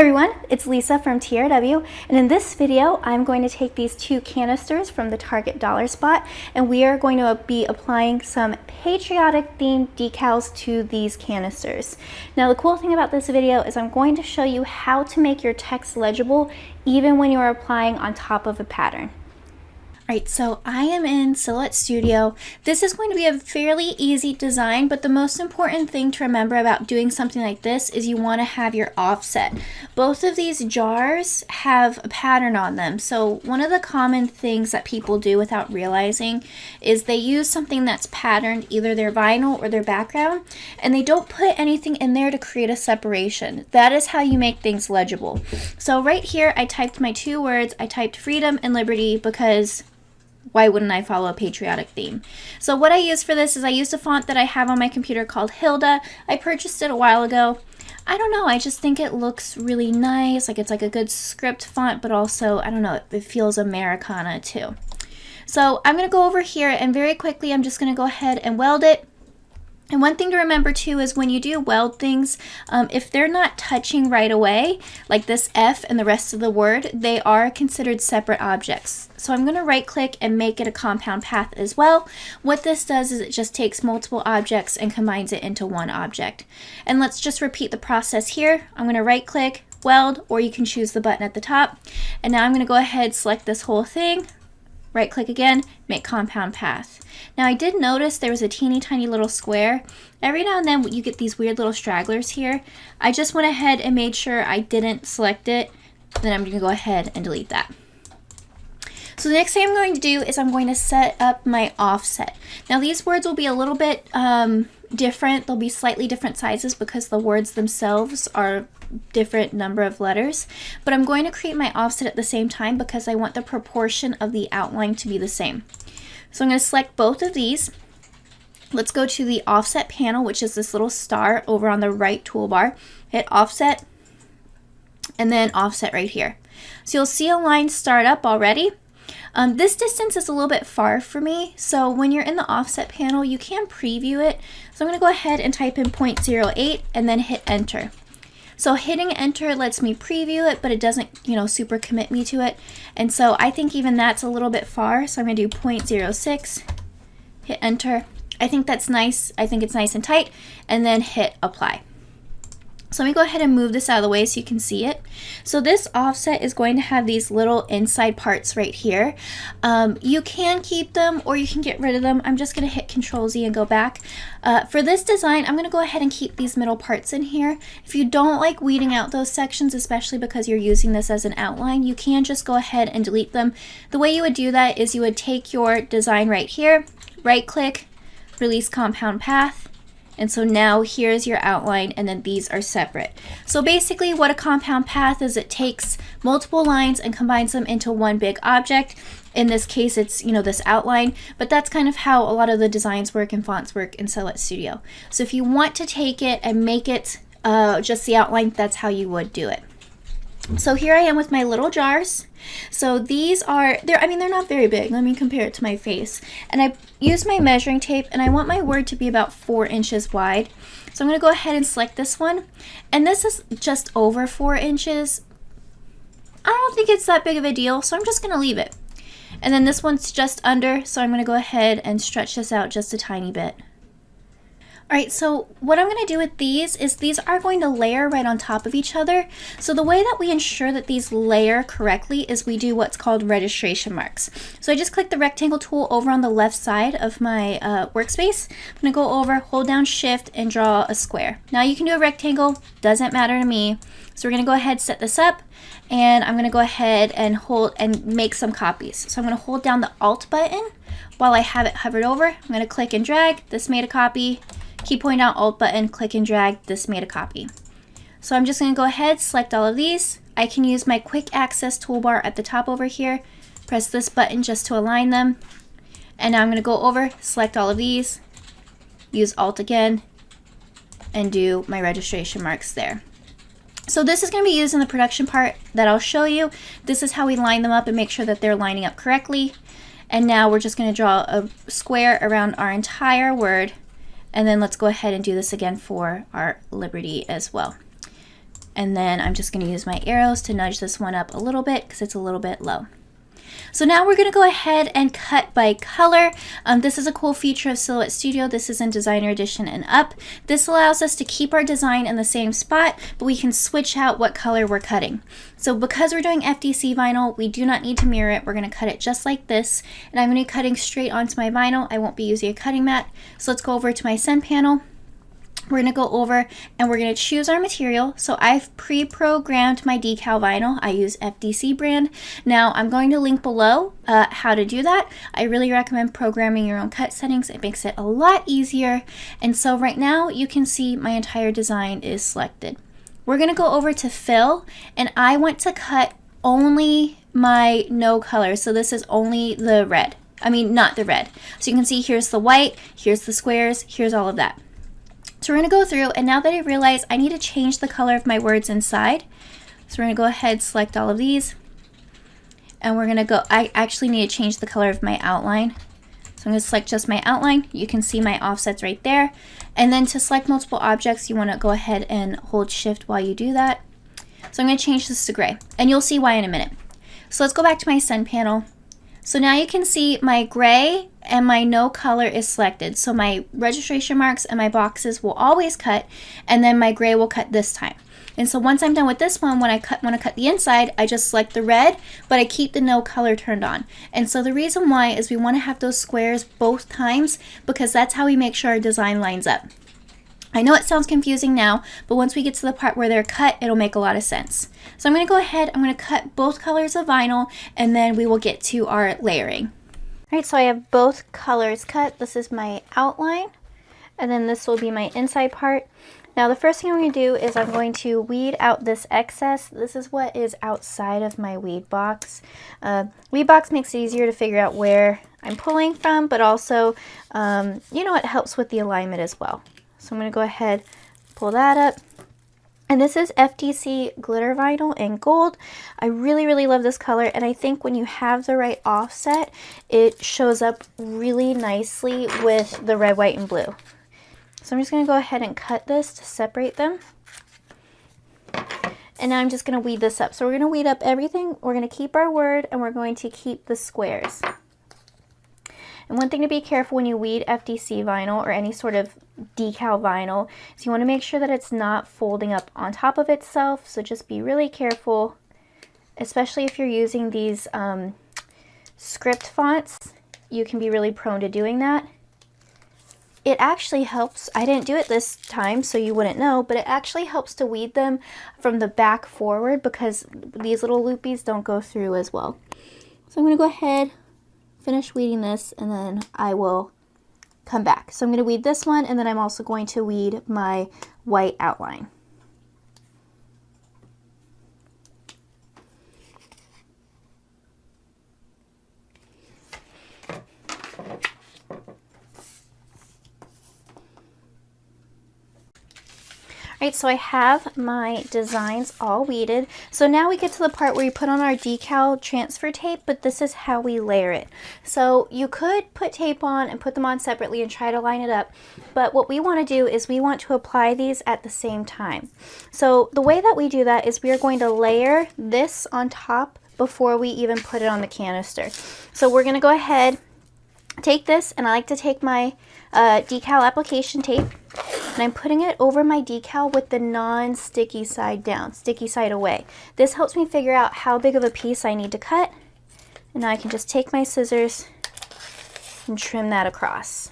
everyone, it's Lisa from TRW, and in this video I'm going to take these two canisters from the Target dollar spot and we are going to be applying some patriotic themed decals to these canisters. Now the cool thing about this video is I'm going to show you how to make your text legible even when you are applying on top of a pattern. Alright, so I am in Silhouette Studio. This is going to be a fairly easy design, but the most important thing to remember about doing something like this is you want to have your offset. Both of these jars have a pattern on them, so one of the common things that people do without realizing is they use something that's patterned, either their vinyl or their background, and they don't put anything in there to create a separation. That is how you make things legible. So right here I typed my two words. I typed freedom and liberty because why wouldn't I follow a patriotic theme? So what I use for this is I used a font that I have on my computer called Hilda. I purchased it a while ago. I don't know, I just think it looks really nice. Like it's like a good script font, but also, I don't know, it feels Americana too. So I'm going to go over here and very quickly I'm just going to go ahead and weld it. And one thing to remember too is when you do weld things, if they're not touching right away, like this F and the rest of the word, they are considered separate objects. So I'm going to right click and make it a compound path as well. What this does is it just takes multiple objects and combines it into one object. And let's just repeat the process here. I'm going to right click, weld, or you can choose the button at the top. And now I'm going to go ahead, select this whole thing, right click again, make compound path. Now I did notice there was a teeny tiny little square. Every now and then you get these weird little stragglers here. I just went ahead and made sure I didn't select it. Then I'm going to go ahead and delete that. So the next thing I'm going to do is I'm going to set up my offset. Now these words will be a little bit different. They'll be slightly different sizes because the words themselves are different number of letters, but I'm going to create my offset at the same time because I want the proportion of the outline to be the same. So I'm going to select both of these. Let's go to the offset panel, which is this little star over on the right toolbar. Hit offset and then offset right here. So you'll see a line start up already. This distance is a little bit far for me, so when you're in the offset panel you can preview it. So I'm going to go ahead and type in 0.08 and then hit enter. So hitting enter lets me preview it, but it doesn't, super commit me to it. And so I think even that's a little bit far. So I'm going to do 0.06, hit enter. I think that's nice. I think it's nice and tight, and then hit apply. So let me go ahead and move this out of the way so you can see it. So this offset is going to have these little inside parts right here. You can keep them or you can get rid of them. I'm just going to hit Control Z and go back. For this design, I'm going to go ahead and keep these middle parts in here. If you don't like weeding out those sections, especially because you're using this as an outline, you can just go ahead and delete them. The way you would do that is you would take your design right here, right click, release compound path. And so now here's your outline, and then these are separate. So basically what a compound path is, it takes multiple lines and combines them into one big object. In this case it's this outline, but that's kind of how a lot of the designs work and fonts work in Silhouette Studio. So if you want to take it and make it just the outline, that's how you would do it. So here I am with my little jars. So these are, they're not very big. Let me compare it to my face. And I use my measuring tape and I want my word to be about 4 inches wide. So I'm going to go ahead and select this one. And this is just over 4 inches. I don't think it's that big of a deal, so I'm just going to leave it. And then this one's just under, so I'm going to go ahead and stretch this out just a tiny bit. Alright, so what I'm going to do with these is these are going to layer right on top of each other. So the way that we ensure that these layer correctly is we do what's called registration marks. So I just click the rectangle tool over on the left side of my workspace. I'm going to go over, hold down shift, and draw a square. Now you can do a rectangle, doesn't matter to me. So we're going to go ahead, set this up, and I'm going to go ahead and hold and make some copies. So I'm going to hold down the Alt button while I have it hovered over. I'm going to click and drag. This made a copy. Keep pointing down Alt button, click and drag, this made a copy. So I'm just going to go ahead, select all of these. I can use my quick access toolbar at the top over here, press this button just to align them. And now I'm going to go over, select all of these, use Alt again, and do my registration marks there. So this is going to be used in the production part that I'll show you. This is how we line them up and make sure that they're lining up correctly. And now we're just going to draw a square around our entire word. And then let's go ahead and do this again for our liberty as well. And then I'm just going to use my arrows to nudge this one up a little bit because it's a little bit low. So now we're going to go ahead and cut by color. This is a cool feature of Silhouette Studio. This is in Designer Edition and up. This allows us to keep our design in the same spot, but we can switch out what color we're cutting. So because we're doing FDC vinyl, we do not need to mirror it. We're going to cut it just like this. And I'm going to be cutting straight onto my vinyl. I won't be using a cutting mat. So let's go over to my send panel. We're going to go over and we're going to choose our material. So I've pre-programmed my decal vinyl. I use FDC brand. Now I'm going to link below how to do that. I really recommend programming your own cut settings. It makes it a lot easier. And so right now you can see my entire design is selected. We're going to go over to fill, and I want to cut only my no color. So this is only the red. I mean, not the red. So you can see here's the white, here's the squares, here's all of that. So we're going to go through, and now that I realize I need to change the color of my words inside, so we're going to go ahead, select all of these, and we're going to go, I actually need to change the color of my outline. So I'm going to select just my outline. You can see my offsets right there. And then to select multiple objects, you want to go ahead and hold shift while you do that. So I'm going to change this to gray, and you'll see why in a minute. So let's go back to my send panel. So now you can see my gray and my no color is selected. So my registration marks and my boxes will always cut, and then my gray will cut this time. And so once I'm done with this one, when I want to cut the inside, I just select the red, but I keep the no color turned on. And so the reason why is we want to have those squares both times, because that's how we make sure our design lines up. I know it sounds confusing now, but once we get to the part where they're cut, it'll make a lot of sense. So I'm going to go ahead, I'm going to cut both colors of vinyl, and then we will get to our layering. All right, so I have both colors cut. This is my outline, and then this will be my inside part. Now the first thing I'm going to do is I'm going to weed out this excess. This is what is outside of my weed box. Weed box makes it easier to figure out where I'm pulling from, but also, you know, it helps with the alignment as well. So I'm going to go ahead, pull that up. And this is FDC glitter vinyl in gold. I really, really love this color. And I think when you have the right offset, it shows up really nicely with the red, white, and blue. So I'm just going to go ahead and cut this to separate them. And now I'm just going to weed this up. So we're going to weed up everything. We're going to keep our word, and we're going to keep the squares. And one thing to be careful when you weed FDC vinyl or any sort of decal vinyl is you want to make sure that it's not folding up on top of itself. So just be really careful, especially if you're using these script fonts. You can be really prone to doing that. It actually helps. I didn't do it this time, so you wouldn't know, but it actually helps to weed them from the back forward because these little loopies don't go through as well. So I'm going to go ahead, finish weeding this, and then I will come back. So I'm going to weed this one, and then I'm also going to weed my white outline. Alright, so I have my designs all weeded. So now we get to the part where we put on our decal transfer tape, but this is how we layer it. So you could put tape on and put them on separately and try to line it up, but what we want to do is we want to apply these at the same time. So the way that we do that is we are going to layer this on top before we even put it on the canister. So we're going to go ahead, take this, and I like to take my decal application tape, and I'm putting it over my decal with the non-sticky side down, sticky side away. This helps me figure out how big of a piece I need to cut, and now I can just take my scissors and trim that across.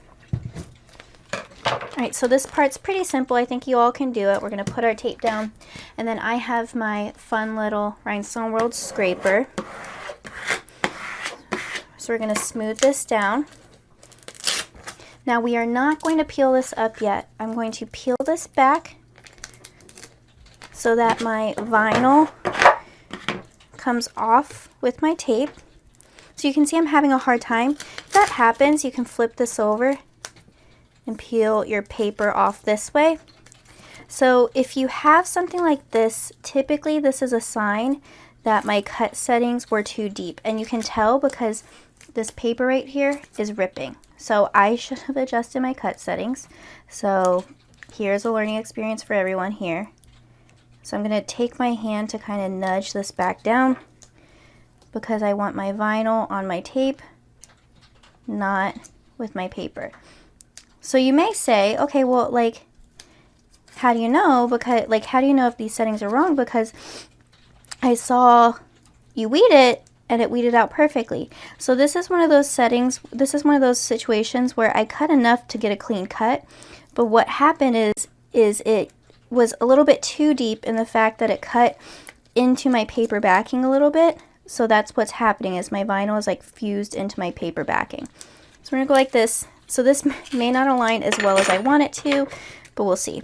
Alright, so this part's pretty simple. I think you all can do it. We're going to put our tape down, and then I have my fun little Rhinestone World scraper. So we're going to smooth this down. Now we are not going to peel this up yet. I'm going to peel this back so that my vinyl comes off with my tape. So you can see I'm having a hard time. If that happens, you can flip this over and peel your paper off this way. So if you have something like this, typically this is a sign that my cut settings were too deep. And you can tell because this paper right here is ripping. So I should have adjusted my cut settings. So here's a learning experience for everyone here. So I'm going to take my hand to kind of nudge this back down because I want my vinyl on my tape, not with my paper. So you may say, okay, well, like, how do you know? Because, like, how do you know if these settings are wrong? Because I saw you weed it and it weeded out perfectly. So this is one of those settings, this is one of those situations where I cut enough to get a clean cut, but what happened is it was a little bit too deep in the fact that it cut into my paper backing a little bit. So that's what's happening, is my vinyl is like fused into my paper backing. So we're gonna go like this. So this may not align as well as I want it to, but we'll see.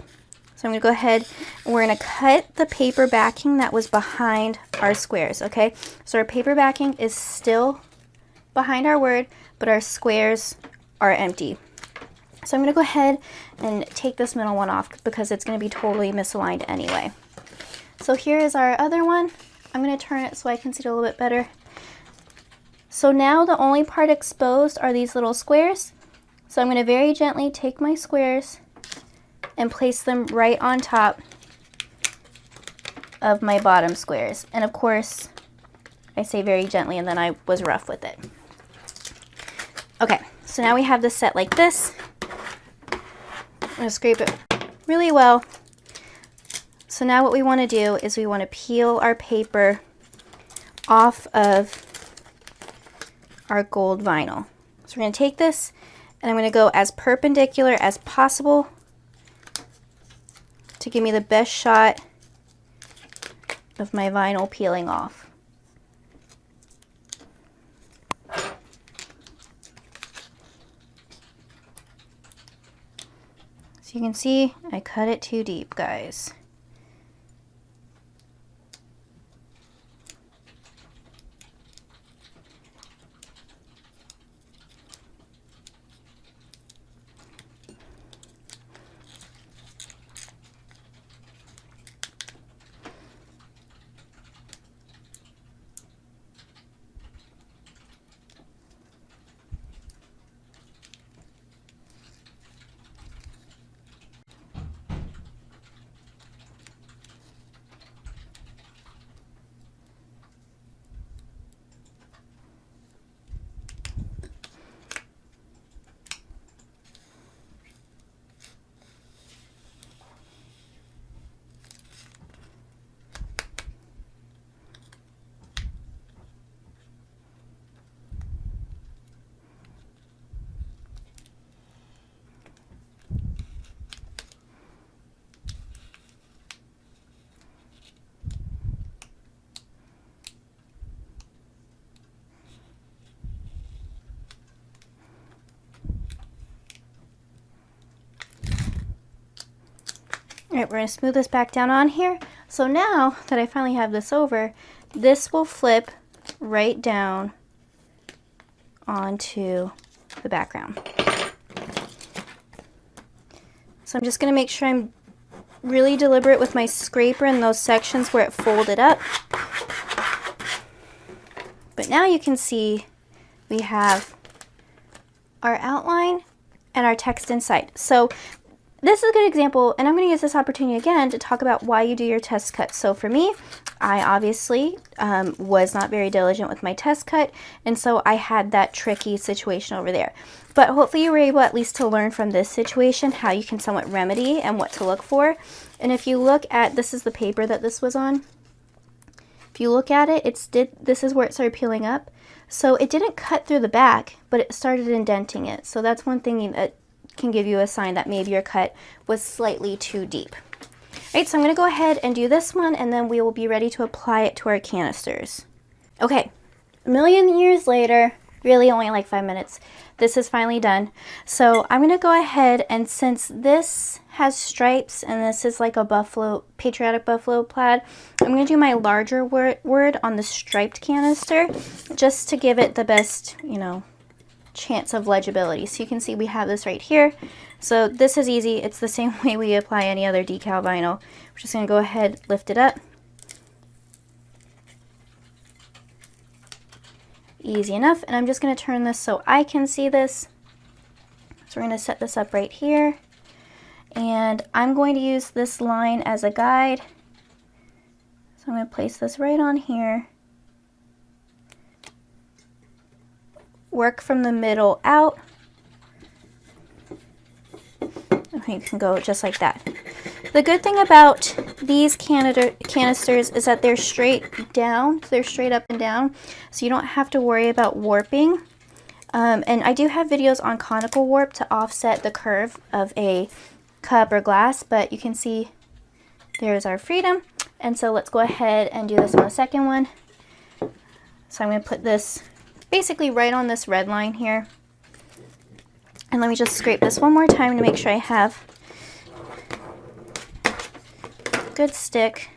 So I'm going to go ahead and we're going to cut the paper backing that was behind our squares, okay? So our paper backing is still behind our word, but our squares are empty. So I'm going to go ahead and take this middle one off because it's going to be totally misaligned anyway. So here is our other one. I'm going to turn it so I can see it a little bit better. So now the only part exposed are these little squares. So I'm going to very gently take my squares and place them right on top of my bottom squares. And of course, I say very gently, and then I was rough with it. Okay, so now we have this set like this. I'm gonna scrape it really well. So now what we wanna do is we wanna peel our paper off of our gold vinyl. So we're gonna take this, and I'm gonna go as perpendicular as possible to give me the best shot of my vinyl peeling off. So you can see I cut it too deep, guys. Alright, we're going to smooth this back down on here. So now that I finally have this over, this will flip right down onto the background. So I'm just going to make sure I'm really deliberate with my scraper in those sections where it folded up. But now you can see we have our outline and our text inside. So this is a good example, and I'm going to use this opportunity again to talk about why you do your test cut. So for me, I obviously was not very diligent with my test cut, and so I had that tricky situation over there. But hopefully you were able at least to learn from this situation how you can somewhat remedy and what to look for. And if you look at, this is the paper that this was on. If you look at it, this is where it started peeling up. So it didn't cut through the back, but it started indenting it. So that's one thing that can give you a sign that maybe your cut was slightly too deep. All right, so I'm going to go ahead and do this one, and then we will be ready to apply it to our canisters. Okay, a million years later, really only like 5 minutes, this is finally done. So I'm going to go ahead, and since this has stripes and this is like a buffalo, patriotic buffalo plaid, I'm going to do my larger word on the striped canister just to give it the best, you know, chance of legibility. So you can see we have this right here. So this is easy. It's the same way we apply any other decal vinyl. We're just going to go ahead, lift it up. Easy enough. And I'm just going to turn this so I can see this. So we're going to set this up right here. And I'm going to use this line as a guide So I'm going to place this right on here. Work from the middle out. Okay, you can go just like that. The good thing about these canisters is that they're straight down, so they're straight up and down, so you don't have to worry about warping. And I do have videos on conical warp to offset the curve of a cup or glass, but you can see there's our freedom. And so let's go ahead and do this on the second one. So I'm going to put this basically right on this red line here. And let me just scrape this one more time to make sure I have a good stick.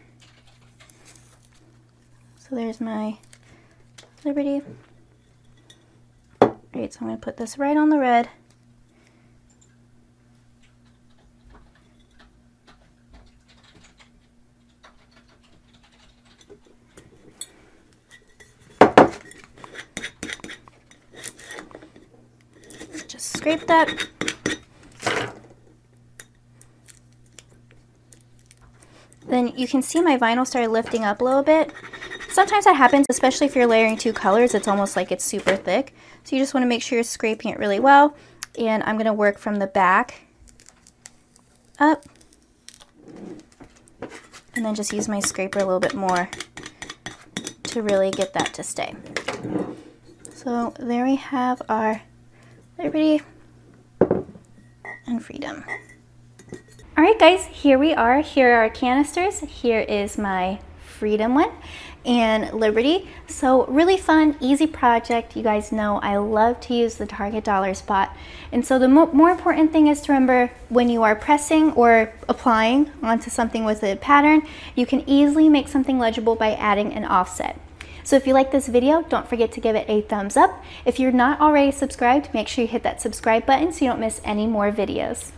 So there's my Liberty. Alright, so I'm going to put this right on the red. Just scrape that. Then you can see my vinyl started lifting up a little bit. Sometimes that happens, especially if you're layering two colors. It's almost like it's super thick. So you just want to make sure you're scraping it really well. And I'm going to work from the back up. And then just use my scraper a little bit more to really get that to stay. So there we have our Liberty and Freedom. Alright guys, here we are. Here are our canisters. Here is my Freedom one and Liberty. So really fun, easy project. You guys know I love to use the Target dollar spot. And so the more important thing is to remember when you are pressing or applying onto something with a pattern, you can easily make something legible by adding an offset. So if you like this video, don't forget to give it a thumbs up. If you're not already subscribed, make sure you hit that subscribe button so you don't miss any more videos.